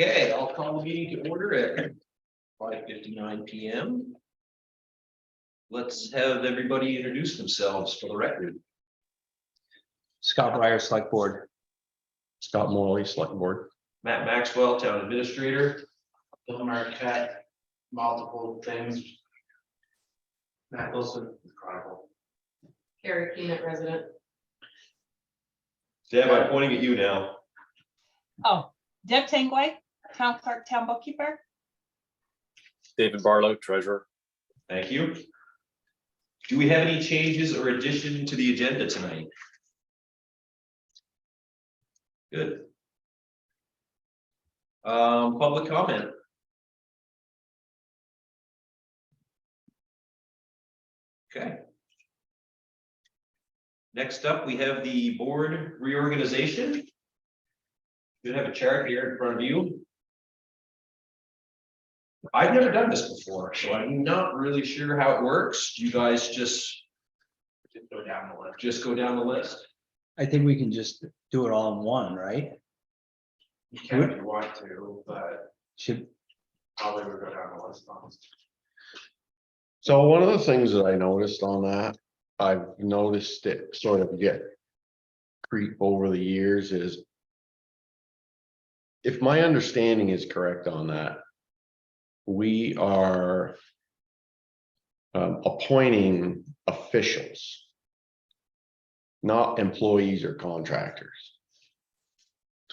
Okay, I'll call the meeting to order at 5:59 PM. Let's have everybody introduce themselves for the record. Scott Breyer, Select Board. Scott Morley, Select Board. Matt Maxwell, Town Administrator. Bill Marquette, multiple things. Matt Wilson, Chronicle. Carrie Keenan, resident. Deb, I'm pointing at you now. Oh, Deb Tangway, town clerk, town bookkeeper. David Barlow, treasurer. Thank you. Do we have any changes or addition to the agenda tonight? Good. Public comment. Okay. Next up, we have the board reorganization. You have a chart here in front of you. I've never done this before, so I'm not really sure how it works. Do you guys just Go down the list. go down the list? I think we can just do it all in one, right? You can if you want to, but Should, probably would go down the list. So one of the things that I noticed on that, I've noticed it sort of get creep over the years is, if my understanding is correct on that, we are appointing officials, not employees or contractors.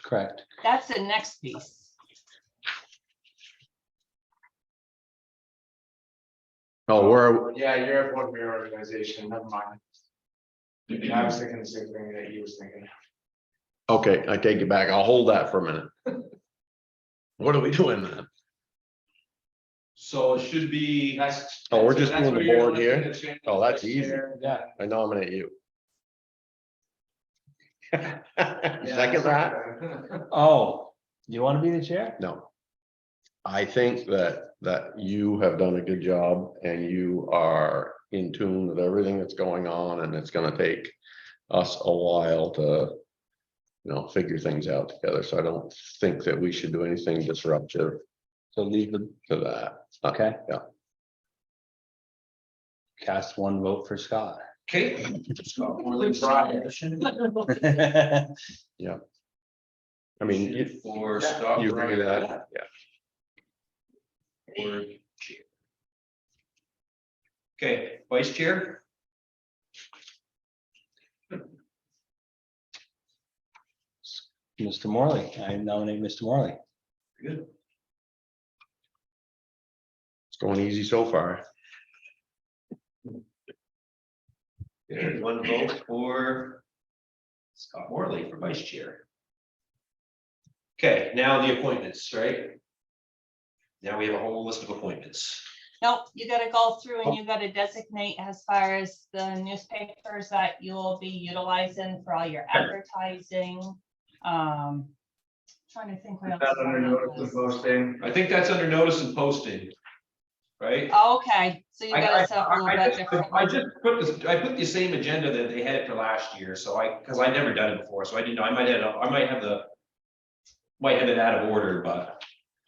correct. That's the next piece. Oh, we're, Yeah, you're at one reorganization, never mind. I was thinking the same thing that he was thinking. okay, I take it back. I'll hold that for a minute. What are we doing then? So it should be, Oh, we're just That's doing what the you're board looking here? at, change Oh, that's the easy. chair. Yeah. I nominate you. Second that? Oh, you want to be the chair? No. I think that you have done a good job and you are in tune with everything that's going on, and it's gonna take us a while to, you know, figure things out together. So I don't think that we should do anything disruptive So leave the, to that. okay. Yeah. Cast one vote for Scott. okay. Scott Morley, Yeah. I mean, you for Scott. you agree with that? Yeah. Board chair. Okay, vice chair. Mr. Morley, I nominate Mr. Morley. Good. It's going easy so far. Good. One vote for Scott Morley for vice chair. Okay, now the appointments, right? Now we have a whole list of appointments. Nope, you gotta go through and you gotta designate as far as the newspapers that you'll be utilizing for all your advertising. Trying to think what else. That's is under on that notice of list. posting. I think that's under notice and posting, right? Okay, so you gotta set up a little bit different. I just put this, I put the same agenda that they had it for last year, so because I never done it before, so I didn't know, I might have it out of order, but.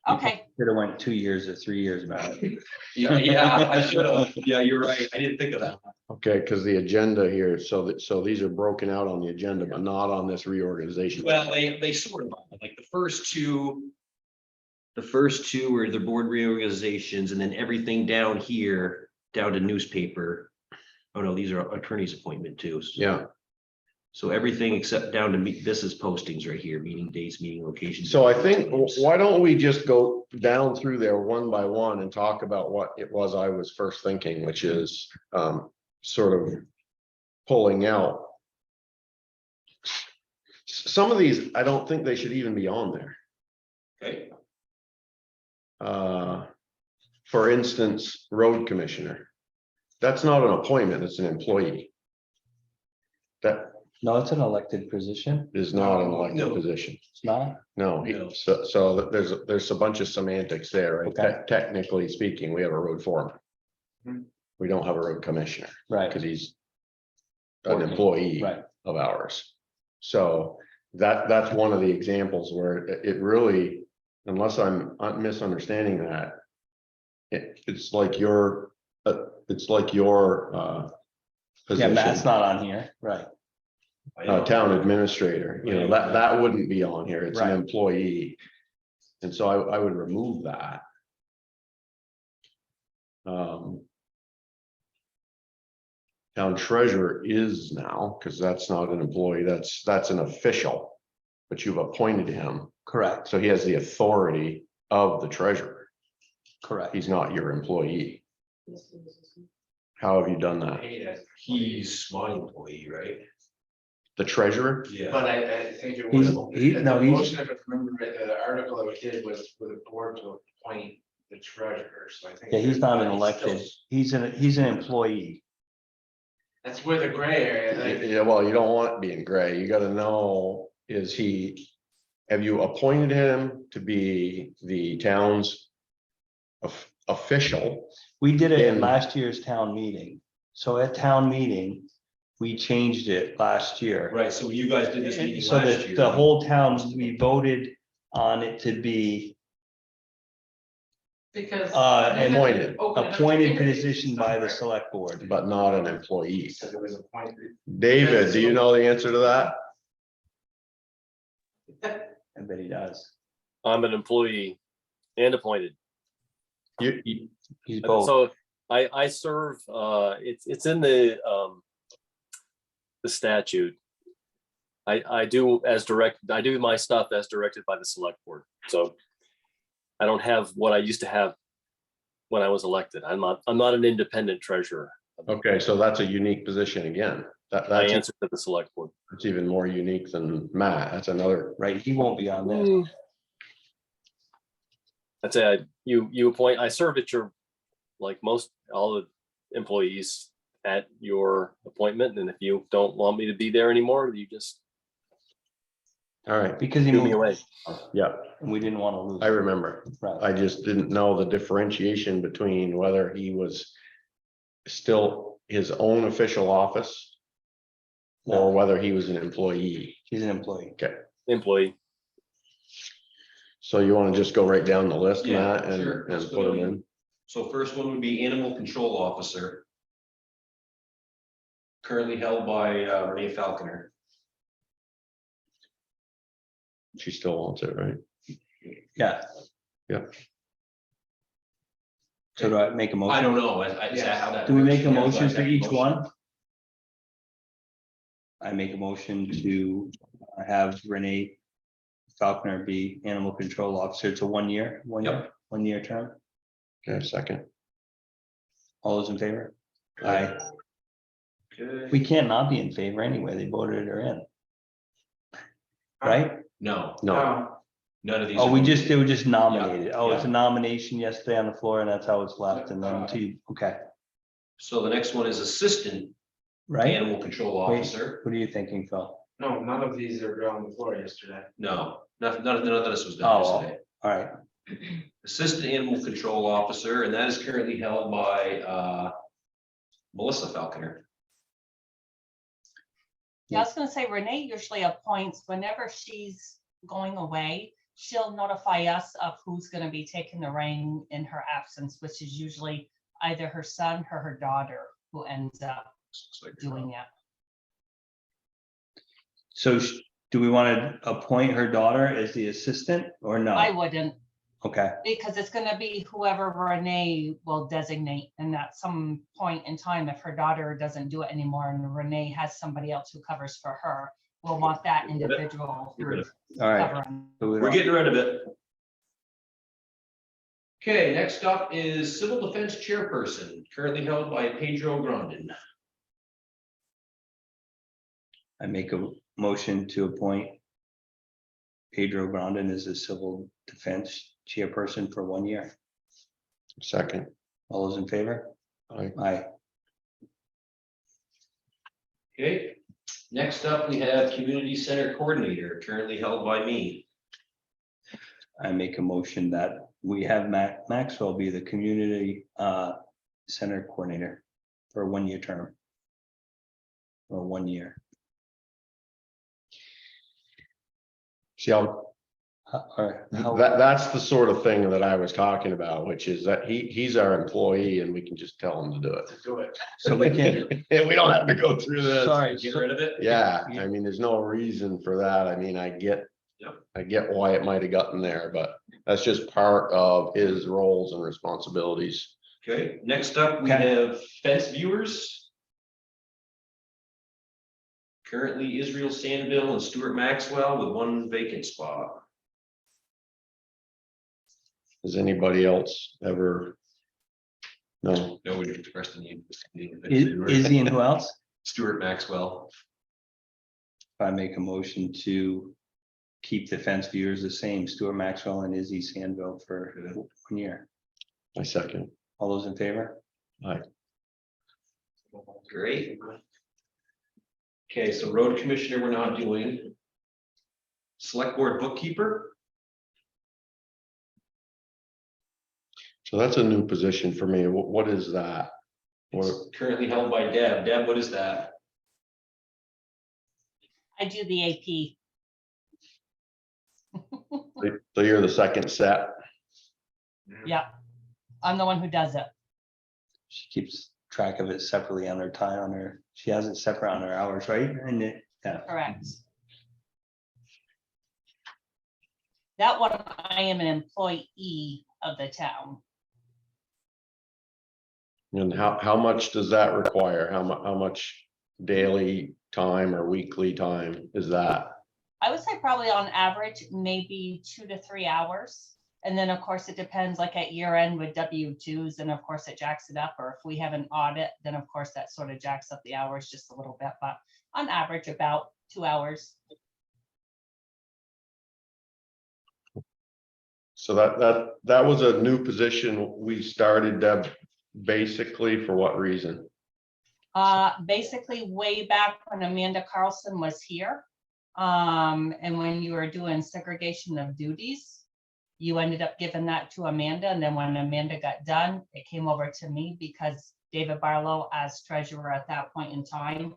Okay, Could have went 2 years or 3 years about it. Yeah, I should have, yeah, you're right, I didn't think of that. Okay, because the agenda here, so these are broken out on the agenda, but not on this reorganization. Well, they sort of, are. Like the first two were the board reorganizations, and then everything down here, down to newspaper. Oh, no, these are attorney's appointment too. Yeah, So everything except down to me, this is postings right here, meeting dates, meeting locations. so I think, why don't we just go down through there one by one and talk about what it was I was first thinking, which is sort of pulling out. Some of these, I don't think they should even be on there. Okay, For instance, road commissioner. That's not an appointment, it's an employee. That No, it's an elected position. is not an elected No. position. It's not. No, No. so there's a bunch of semantics there, right? Okay. Technically speaking, we have a road foreman. Mhm. We don't have a road commissioner Right, because he's an Working. employee right. of ours. So that's one of the examples where it really, unless I'm misunderstanding that. It's like your, Yeah, position, Matt's not on here, right? town administrator, you know, that wouldn't be on here, it's an Right. employee. And so I would remove that. Town treasurer is now, because that's not an employee, that's an official, but you've appointed him, Correct, so he has the authority of the treasurer. correct. He's not your employee. How have you done that? He's my employee, right? The treasurer? Yeah. But I think it He's- was. he- no, the he's- motion, if I remember right, the article that we did was for the board to appoint the treasurer, so I think. Yeah, he's not an but elected, still- he's an employee. That's where the gray area, like, Yeah, well, you don't want it being gray. You gotta know, have you appointed him to be the town's official? We did it in In- last year's town meeting. So at town meeting, we changed it last year. Right, so you guys did this meeting So last that year. the whole town, we voted on it to be Because. Appointed. appointed position by the select board. But not an employee. because it was appointed. David, do you know the answer to that? I bet he does. I'm an employee and appointed. He's both. So I serve, it's in the statute. I do my stuff as directed by the select board. So I don't have what I used to have when I was elected. I'm not an independent treasurer. Okay, so that's a unique position again. I That's answer to the select board. it's even more unique than Matt. That's another. Right, he won't be on this. I'd say you appoint, I serve at your, like all the employees at your appointment. And if you don't want me to be there anymore, you just All right, Because he do me moved, away. yeah, and we didn't want to lose. I remember. Right. I just didn't know the differentiation between whether he was still his own official office or whether he was an employee. He's an employee. Okay, Employee. so you want to just go right down the list, Yeah, Matt, and, sure. and Let's put go them down. in? So first one would be animal control officer. Currently held by Renee Falconer. She still wants it, right? Yeah. Yeah. So do I make a I motion? don't know, is that how that? Do we works? make a Yeah, motion guys for have a each motion. one? I make a motion to have Renee Falconer be animal control officer. It's a 1 year, Yep. 1 year term. Okay, second. All those in favor? Aye. Okay. We can't not be in favor anyway. They voted her in. Right? No, No, none of these. Oh, are- they were just nominated. Oh, it's a yeah. nomination yesterday on the floor and that's how it's left and then okay, So the next one is assistant right? animal control Wait, officer. what are you thinking, Phil? No, none of these are on the floor yesterday. No, none of this was done Oh, yesterday. all right. Assistant animal control officer, and that is currently held by Melissa Falconer. Yeah, I was gonna say Renee usually appoints whenever she's going away. She'll notify us of who's gonna be taking the reign in her absence, which is usually either her son or her daughter who ends up Looks like doing it. So do we want to appoint her daughter as the assistant or no? I wouldn't, Okay, because it's gonna be whoever Renee will designate, and at some point in time, if her daughter doesn't do it anymore and Renee has somebody else who covers for her, we'll want that individual Get rid of who's all right. covering. So we We're don't- getting rid of it. Okay, next up is civil defense chairperson, currently held by Pedro Grandin. I make a motion to appoint Pedro Grandin as a civil defense chairperson for 1 year. second. All those in favor? I, Aye. Okay, next up, we have community center coordinator, currently held by me. I make a motion that we have Maxwell be the community center coordinator for a 1 year term. Or 1 year. see, Or how, That's the sort of thing that I was talking about, which is that he's our employee and we can just tell him to do it. Do it. so we can, And we don't have to go through this. sorry, Get rid of it? Yeah, I mean, there's no reason for that. I mean, Yep. I get why it might have gotten there, but that's just part of his roles and responsibilities. Okay, next up, we Okay. have fence viewers. Currently Israel Sandville and Stuart Maxwell with one vacant spot. Has anybody else ever? No, No one expressed the need. Izzy and who else? Stuart Maxwell. If I make a motion to keep the fence viewers the same, Stuart Maxwell and Izzy Sandville for 1 year. I second. All those in favor? Great. Okay, so road commissioner, we're not doing. Select board bookkeeper. So that's a new position for me. What is that? What, It's currently held by Deb. Deb, what is that? I do the AP. so you're the second set? Yeah, I'm the one who does it. She keeps track of it separately on her time on her, she has it separate on her hours, right? And it, yeah, Correct. That one, I am an employee of the town. And how much does that require? How much daily time or weekly time is that? I would say probably on average, maybe 2 to 3 hours. And then, of course, it depends, like at year end with W-2s, and of course it jacks it up. Or if we have an audit, then of course that sort of jacks up the hours just a little bit, but on average about 2 hours. So that was a new position we started, Deb, basically for what reason? Basically way back when Amanda Carlson was here. And when you were doing segregation of duties, you ended up giving that to Amanda. And then when Amanda got done, it came over to me because David Barlow, as treasurer at that point in time,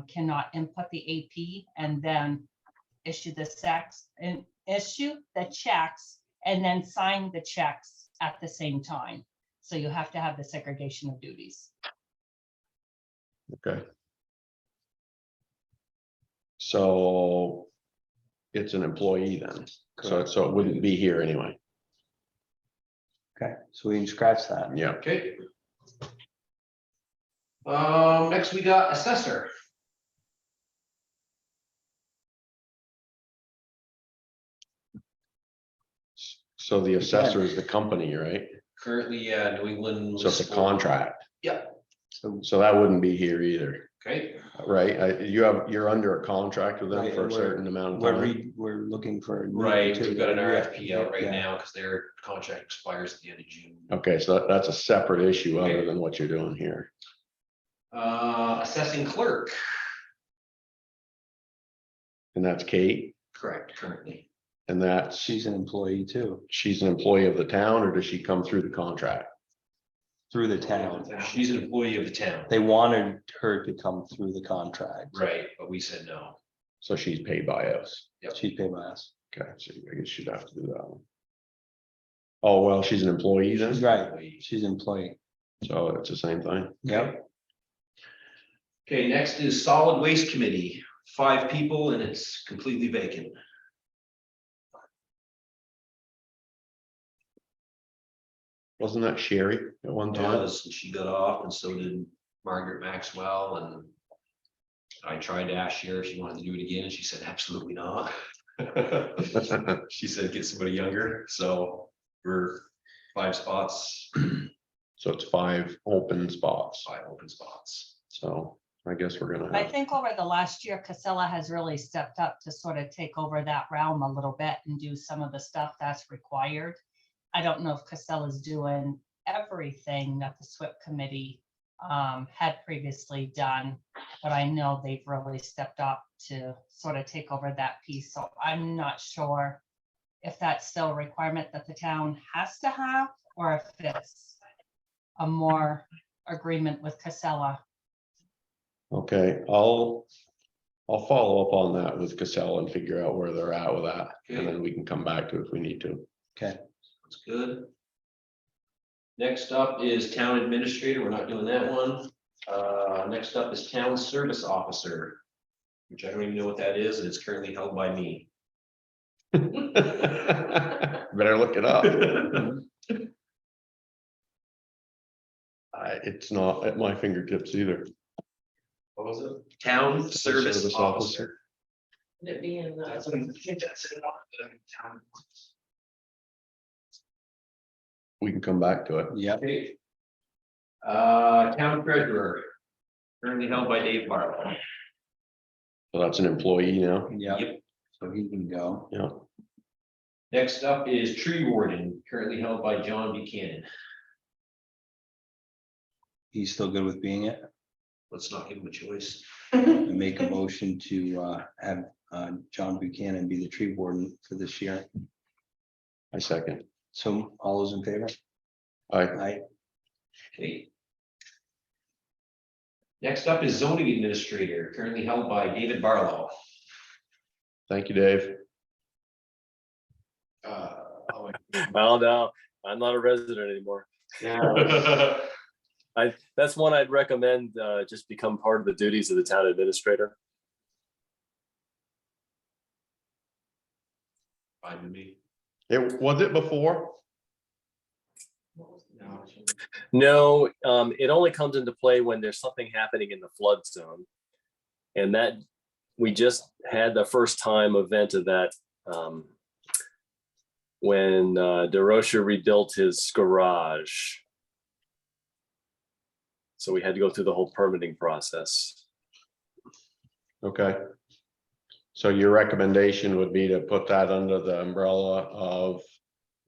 cannot input the AP and then issue the checks and then sign the checks at the same time. So you have to have the segregation of duties. Okay. So it's an employee then, so it wouldn't be here anyway. okay, so we can scratch that. Yeah. Okay. Next we got assessor. So the assessor is the company, right? Currently, yeah, New England. So it's a contract. Yeah, So that wouldn't be here either, okay. right? You're under a contract with them Right, for a and certain amount of time. We're looking for. a new Right, too. we've got an Yeah, RFP out right yeah. now because their contract expires at the end of June. Okay, so that's a separate issue other Okay. than what you're doing here. Assessing clerk, And that's Kate, correct, currently. and that's, She's an employee too, she's an employee of the town, or does she come through the contract? through the town. She's an employee of the town. They wanted her to come through the contract. Right, but we said no. So she's paid by us. She's paid by us. Okay, so I guess you'd have to do that one. Oh, well, she's an employee then, Right, she's an employee. so it's the same thing. Yep. Okay, next is solid waste committee, 5 people and it's completely vacant. Wasn't that Sherry at one time? Was, and she got off and so did Margaret Maxwell, and I tried to ask Sherry if she wanted to do it again and she said absolutely not. She said get somebody younger, so we're 5 spots, So it's 5 open spots, 5 open spots. so I guess we're gonna I have, think over the last year, Casella has really stepped up to sort of take over that realm a little bit and do some of the stuff that's required. I don't know if Casella's doing everything that the SWIP committee had previously done, but I know they've really stepped up to sort of take over that piece. So I'm not sure if that's still a requirement that the town has to have, or if it's a more agreement with Casella. okay, I'll I'll follow up on that with Cassell and figure out where they're at with that, Okay. and then we can come back to it if we need to. Okay, That's good. Next up is town administrator. We're not doing that one. Next up is town service officer, which I don't even know what that is, and it's currently held by me. Better look it up. It's not at my fingertips either. What was it? Town service Service officer. Would it be in the, That's in, I think that's in one of the town. We can come back to it. yeah, Okay. Town treasurer, currently held by Dave Barlow. So that's an employee now. yeah, Yep. so he can go. Yeah. Next up is tree warden, currently held by John Buchanan. He's still good with being it. Let's not give him a choice. I make a motion to have John Buchanan be the tree warden for this year. I second. So all those in favor? I, Okay. Next up is zoning administrator, currently held by David Barlow. thank you, Dave. Well, no, I'm not a resident anymore. Yeah. That's one I'd recommend, just become part of the duties of the town administrator. Fine with me. It was it before? No. No, it only comes into play when there's something happening in the flood zone. And that, we just had the first time event of that, when DeRocher rebuilt his garage. So we had to go through the whole permitting process. Okay. So your recommendation would be to put that under the umbrella of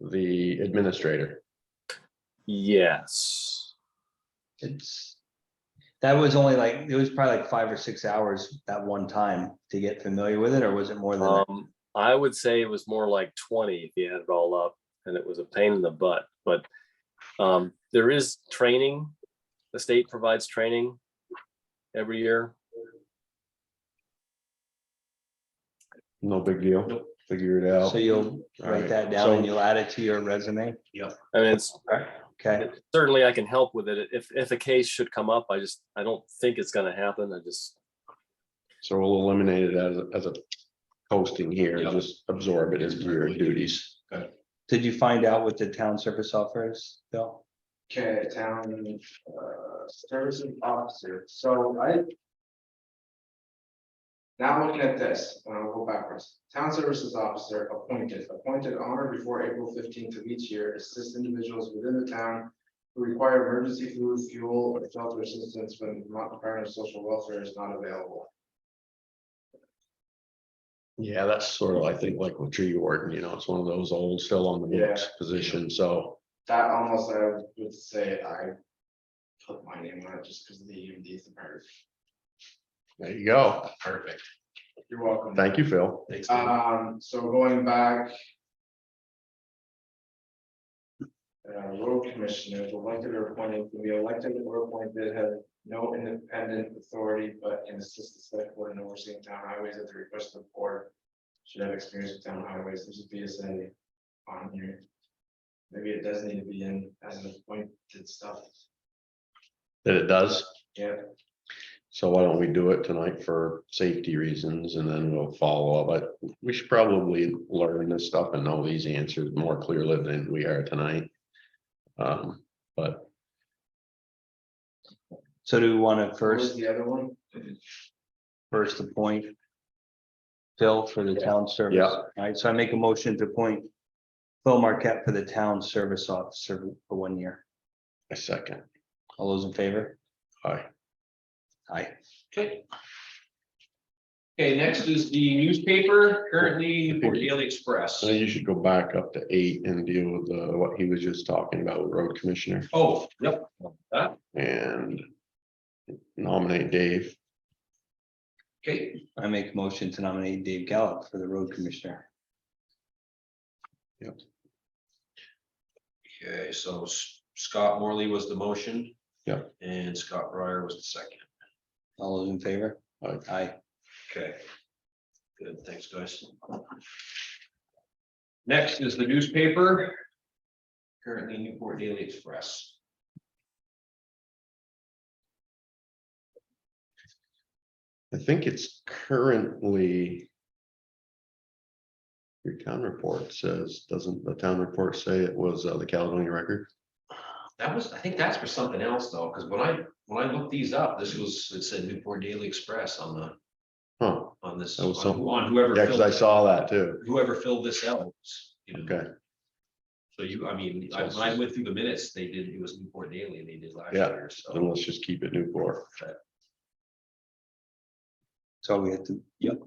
the administrator? Yes. That was only like, it was probably like 5 or 6 hours that one time to get familiar with it, or was it more than that? I would say it was more like 20 if you add it all up, and it was a pain in the butt, but there is training. The state provides training every year. No big deal. Nope. Figure it out. So you'll write Alright, that down and you'll add it to your resume? I mean, it's Okay, certainly I can help with it. If a case should come up, I don't think it's gonna happen. So we'll eliminate it as a posting here, Yep. just absorb it as your duties. did you find out what the town service offers, Bill? Okay, town services officer, so now looking at this, I'll go backwards. Town services officer appointed on or before April 15th of each year, assist individuals within the town who require emergency food, fuel, or shelter assistance when Vermont Department of Social Welfare is not available. Yeah, that's sort of, I think, like with tree warden, it's one of those old, still on the books Yeah. positions, so. That almost, I would say I put my name on it just because of the EMD part. There you go. Perfect. You're welcome. Thank you, Phil. Thanks, Dave. So going back. Road commissioners, elected or appointed, can be elected or appointed, have no independent authority, but can assist the select board in overseeing town highways at the request of the board. Should have experience with town highways, there's a BSA on here. Maybe it does need to be in as an appointed stuff, That it does. yeah. So why don't we do it tonight for safety reasons, and then we'll follow up, but we should probably learn this stuff and know these answers more clearly than we are tonight. But So do we want to Where's first the other one? appoint Phil for the town service? Yeah. All right, so I make a motion to appoint Phil Marquette for the town service officer for 1 year. a second, All those in favor? aye. Aye. Okay. Okay, next is the newspaper, currently for Daily Express. So you should go back up to 8 and deal with what he was just talking about, with road commissioner, Oh, yep. and nominate Dave. Okay, I make a motion to nominate Dave Gallup for the road commissioner. okay, so Scott Morley was the motion. Yep. And Scott Breyer was the second. All those in favor? Aye. Aye. Okay. Good, thanks, guys. Next is the newspaper. Currently Newport Daily Express. I think it's currently. Your town report says, doesn't the town report say it was the Caledonia Record? That was, I think that's for something else though, because when I looked these up, this was, it said Newport Daily Express on Huh, this, That was something. on whoever. yeah, because I saw that too. Whoever filled this out, you know. Okay, So you, I mean, when I went through the minutes, they did, it was Newport Daily and they did last Yeah. year, so. then let's just keep it Newport. So we have to, yep,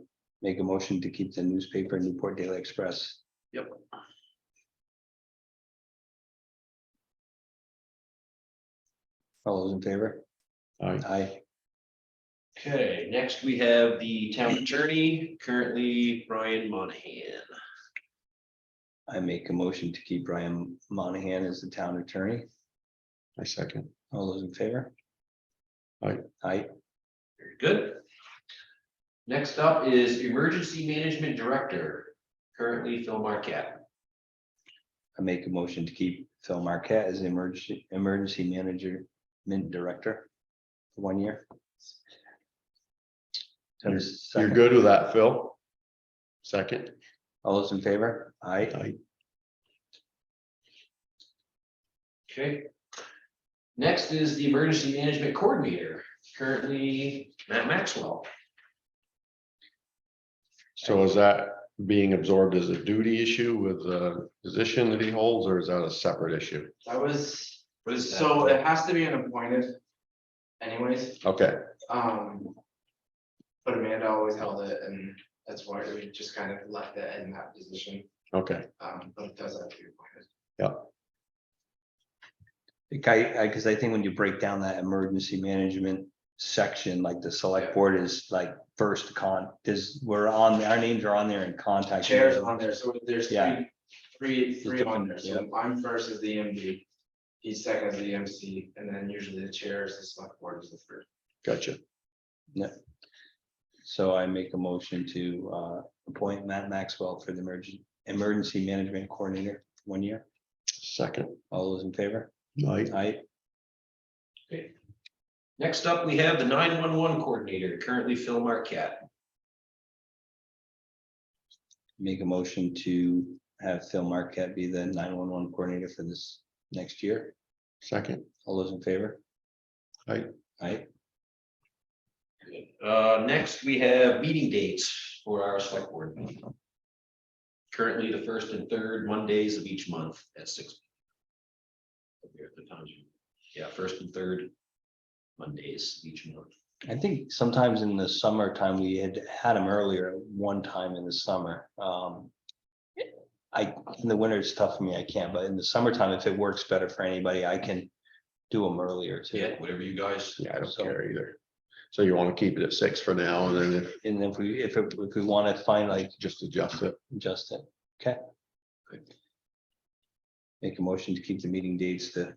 make a motion to keep the newspaper Newport Daily Express. Yep. All those in favor? Aye. Aye. Okay, next we have the town attorney, currently Brian Monahan. I make a motion to keep Brian Monahan as the town attorney. I second. All those in favor? Aye. Aye. Very good. Next up is emergency management director, currently Phil Marquette. I make a motion to keep Phil Marquette as the emergency management director for 1 year. You're Second. good with that, Phil? Second. All those in favor? Aye. Aye. Okay. Next is the emergency management coordinator, currently Matt Maxwell. So is that being absorbed as a duty issue with the position that he holds, or is that a separate issue? That was, What is that? so it has to be an appointed anyways, Okay, but Amanda always held it and that's why we just kind of left it in that position. okay, But it does have to be appointed. Because I think when you break down that emergency management section, like the select board is like first we're on, our names are on there in contact. Chairs on there, so there's Yeah. three on there, so I'm first as the MD. He's second as the MC, and then usually the chair is the select board is the third. gotcha. So I make a motion to appoint Matt Maxwell for the emergency management coordinator for 1 year. Second. All those in favor? Aye. Aye. Okay. Next up, we have the 911 coordinator, currently Phil Marquette. Make a motion to have Phil Marquette be the 911 coordinator for this next year. Second. All those in favor? Aye. Aye. Next, we have meeting dates for our select board. Currently, the first and third Mondays of each month at 6. Yeah, first and third Mondays each month. I think sometimes in the summertime, we had them earlier, one time in the summer. In the winter, it's tough for me, I can't, but in the summertime, if it works better for anybody, I can do them earlier too. Yeah, whatever you guys. Yeah, I don't So- care either. So you want to keep it at 6 for now, and then And if we want to find like, just adjust it. adjust it, okay? Make a motion to keep the meeting dates to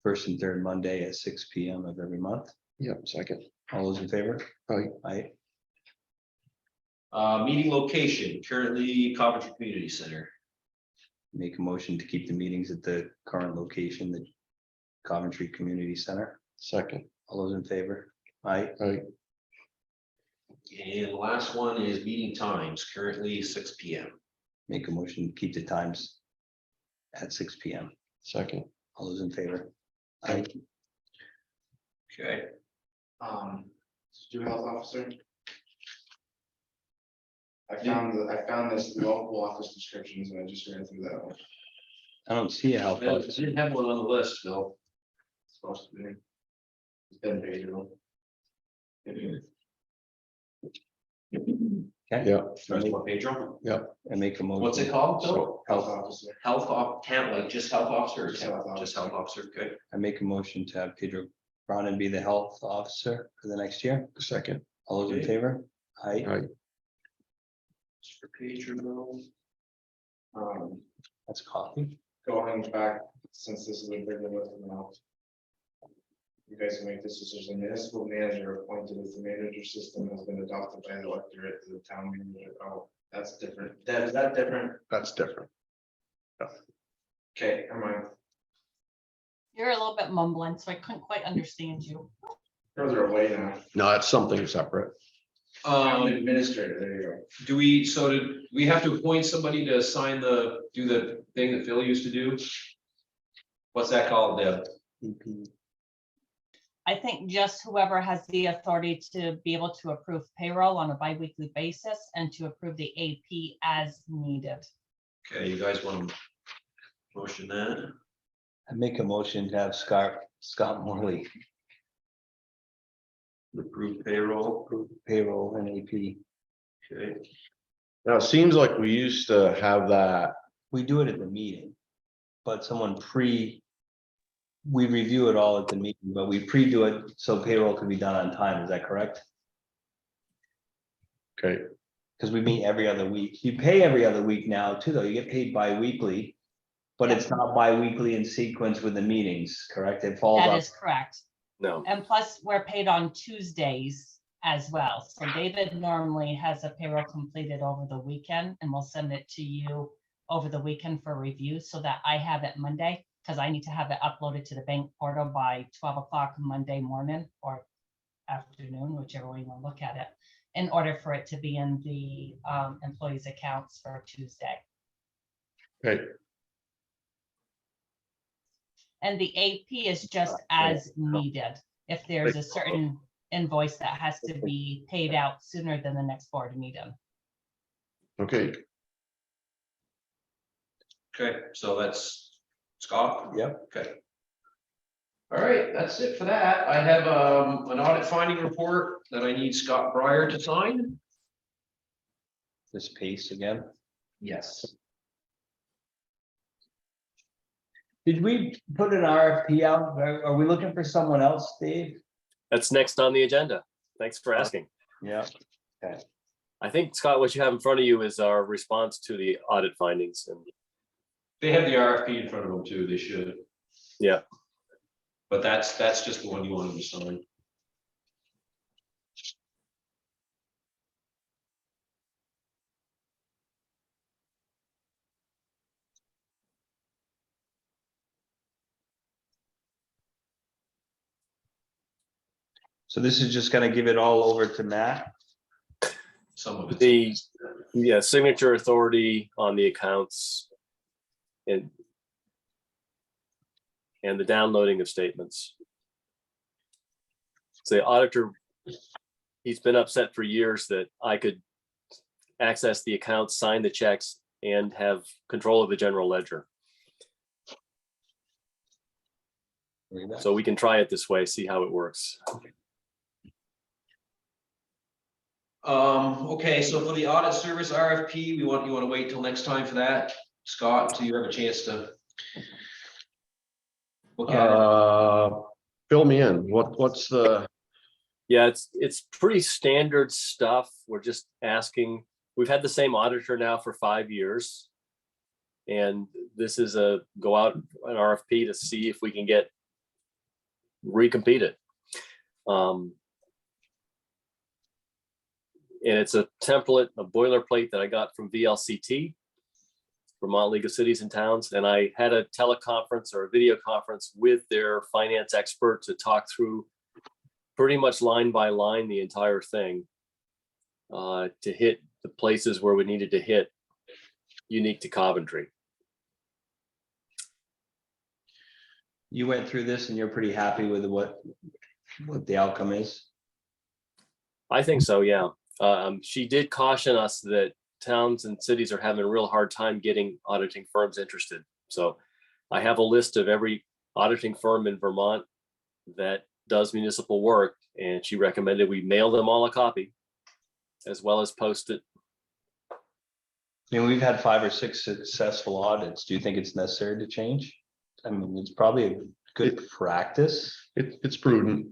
first and third Monday at 6 PM of every month. Yep, second. All those in favor? Aye. Aye. Meeting location, currently Coventry Community Center. Make a motion to keep the meetings at the current location, the Coventry Community Center. Second. All those in favor? Aye. Aye. And the last one is meeting times, currently 6 PM. Make a motion to keep the times at 6 PM. Second. All those in favor? Aye. Okay. Do health officer. I found this local office descriptions and I just ran through that one. I don't see a health I officer. didn't have one on the list, Phil. It's supposed to be. It's been paid. Okay. Yeah. First one, Pedro. I make a motion. What's it called, Phil? So Health officer. Health off, town, like just health officer, or Just health just health officer, okay? I make a motion to have Pedro Cronin be the health officer for the next year. second. All those in Okay. favor? Aye. Aye. Just for Pedro. That's coffee. Going back, since this is a bigger list now. you guys can make this decision. Municipal manager appointed as the manager system has been adopted by the electorate to the town manager. Oh, that's different. Is that different? That's different. Okay, am I You're a little bit mumbling, so I couldn't quite understand you. further away now? No, that's something separate. Administrator, there you go. Do we, so did we have to appoint somebody to sign do the thing that Phil used to do? What's that called, Deb? I think just whoever has the authority to be able to approve payroll on a bi-weekly basis and to approve the AP as needed. Okay, you guys want to motion that? I make a motion to have Scott Morley Approve payroll, approve payroll and AP. okay. Now, it seems like we used to have that. We do it at the meeting, but we review it all at the meeting, but we pre-do it so payroll can be done on time. Is that correct? Okay, Because we meet every other week. You pay every other week now too, though. You get paid bi-weekly. But it's not bi-weekly in sequence with the meetings, correct? It falls That on. is correct. No, And plus, we're paid on Tuesdays as well. So David normally has a payroll completed over the weekend and we'll send it to you over the weekend for review so that I have it Monday, because I need to have it uploaded to the bank portal by 12 o'clock Monday morning or afternoon, whichever way you want to look at it, in order for it to be in the employees' accounts for Tuesday. okay, And the AP is just as needed. If there's a certain invoice that has to be paid out sooner than the next board meeting. okay. Okay, so that's Scott? Yep. Okay. All right, that's it for that. I have an audit finding report that I need Scott Breyer to sign. This pace again. Yes. Did we put an RFP out? Are we looking for someone else, Dave? that's next on the agenda. Thanks for asking. Yeah. I think, Scott, what you have in front of you is our response to the audit findings. And They have the RFP in front of them too, they should. yeah, But that's just the one you wanted to sign. So this is just gonna give it all over to Matt? Some of it. the signature authority on the accounts and the downloading of statements. So the auditor, he's been upset for years that I could access the accounts, sign the checks, and have control of the general ledger. So we can try it this way, see how it works. Okay, so for the audit service RFP, you want to wait till next time for that? Scott, till you have a chance to look at it? Fill me in. What's the, Yeah, it's pretty standard stuff. We're just asking, we've had the same auditor now for 5 years. And this is a go out an RFP to see if we can get recompeted. And it's a template, a boilerplate that I got from VLCT, Vermont League of Cities and Towns. And I had a teleconference or a video conference with their finance expert to talk through pretty much line by line the entire thing to hit the places where we needed to hit unique to Coventry. You went through this and you're pretty happy with what the outcome is? I think so, yeah. She did caution us that towns and cities are having a real hard time getting auditing firms interested. So I have a list of every auditing firm in Vermont that does municipal work, and she recommended we mail them all a copy as well as post it. I mean, we've had 5 or 6 successful audits. Do you think it's necessary to change? I mean, it's probably a good practice. it's prudent.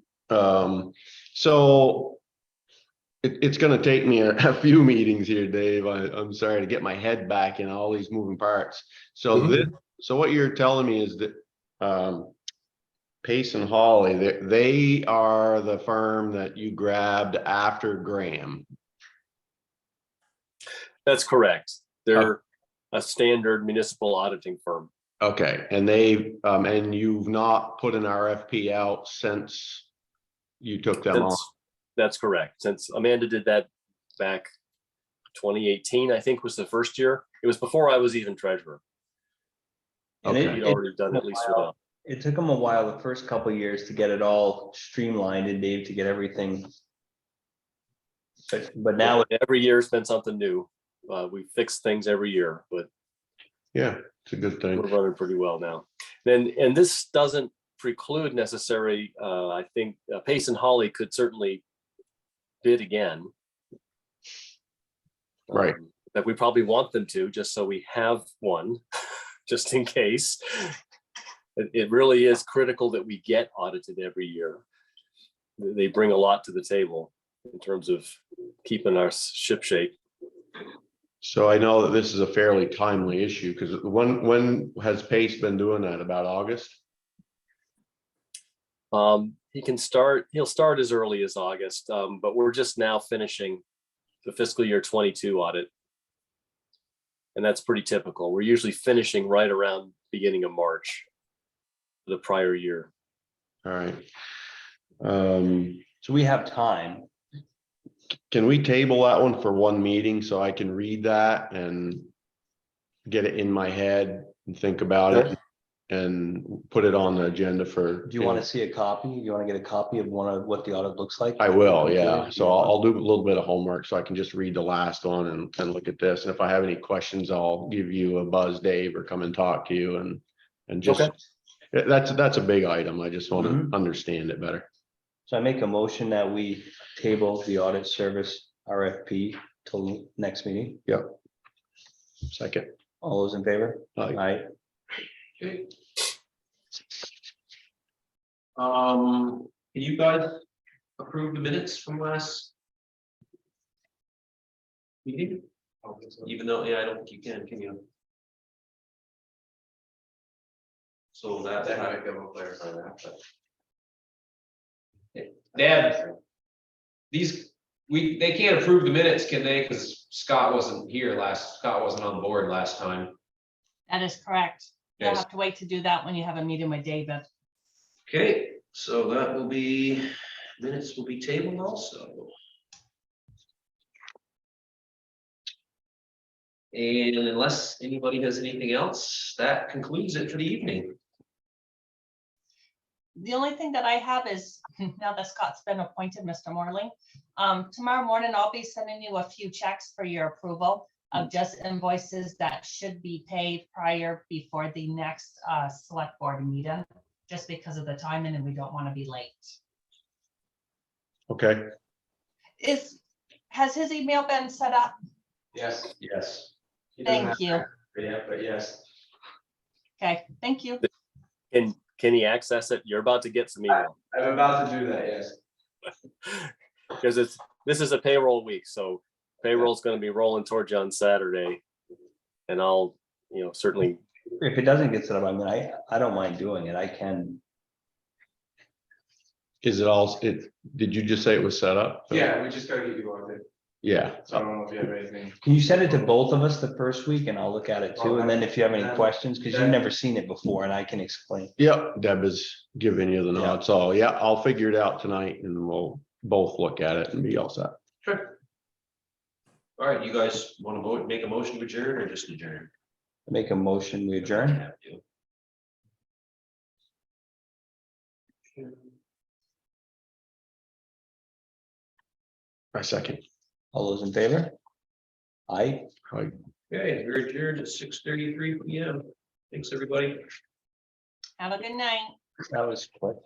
So it's gonna take me a few meetings here, Dave. I'm sorry to get my head back in all these moving parts. So Mhm. so what you're telling me is that Pace and Hawley, they are the firm that you grabbed after Graham. That's correct. They're a standard municipal auditing firm. Okay, and and you've not put an RFP out since you took them on? That's correct. Since Amanda did that back 2018, I think was the first year. It was before I was even treasurer. And Okay. We'd already done at least for them. It took them a while, the first couple of years, to get it all streamlined and Dave to get everything. But now, Every year has been something new. We fix things every year, but Yeah, it's a good thing. we're running pretty well now. And this doesn't preclude necessary, I think Pace and Hawley could certainly bid again. Right. That we probably want them to, just so we have one, just in case. It really is critical that we get audited every year. They bring a lot to the table in terms of keeping our ship shape. So I know that this is a fairly timely issue, because when has Pace been doing that? About August? He'll start as early as August, but we're just now finishing the fiscal year 22 audit. And that's pretty typical. We're usually finishing right around beginning of March the prior year. All right. so we have time. Can we table that one for one meeting so I can read that and get it in my head and think about it and put it on the agenda for? Do you want to see a copy? You want to get a copy of what the audit looks like? I will, yeah. So I'll do a little bit of homework so I can just read the last one and look at this. And if I have any questions, I'll give you a buzz, Dave, or come and talk to you and just, Okay. that's a big item. I just want to understand it better. So I make a motion that we table the audit service RFP till next meeting. Second. All those in favor? Aye. Aye. Okay. Can you guys approve the minutes from last meeting? Even though, yeah, I don't think you can you? So that had to go clarify that, but. Dad, they can't approve the minutes, can they? Because Scott wasn't on the board last time. That is correct. You'll Yes. have to wait to do that when you have a meeting with David. Okay, so minutes will be tabled also. And unless anybody has anything else, that concludes it for the evening. The only thing that I have is, now that Scott's been appointed, Mr. Morley, tomorrow morning, I'll be sending you a few checks for your approval of just invoices that should be paid before the next select board meeting, just because of the timing and we don't want to be late. Okay. Has his email been set up? Yes. He doesn't Thank have you. it yet, but yes. Okay, thank you. Can he access it? You're about to get some email. I'm about to do that, yes. Because this is a payroll week, so payroll's going to be rolling towards you on Saturday. And I'll, certainly. If it doesn't get set up, I mean, I don't mind doing it. I can. Is it did you just say it was set up? Yeah, we just gotta get you on it. Yeah. So I don't know if you have anything. Can you send it to both of us the first week and I'll look at it too? And then if you have any questions, because you've never seen it before and I can explain. Yep, Deb is giving you the Yeah. nod. So yeah, I'll figure it out tonight and we'll both look at it and be all set. Sure. All right, you guys want to vote, make a motion to adjourn or just adjourn? Make a motion, we adjourn. Have to. I second. All those in favor? Aye. Aye. Okay, we're adjourned at 6:33 PM. Thanks, everybody. Have a good night. That was quick.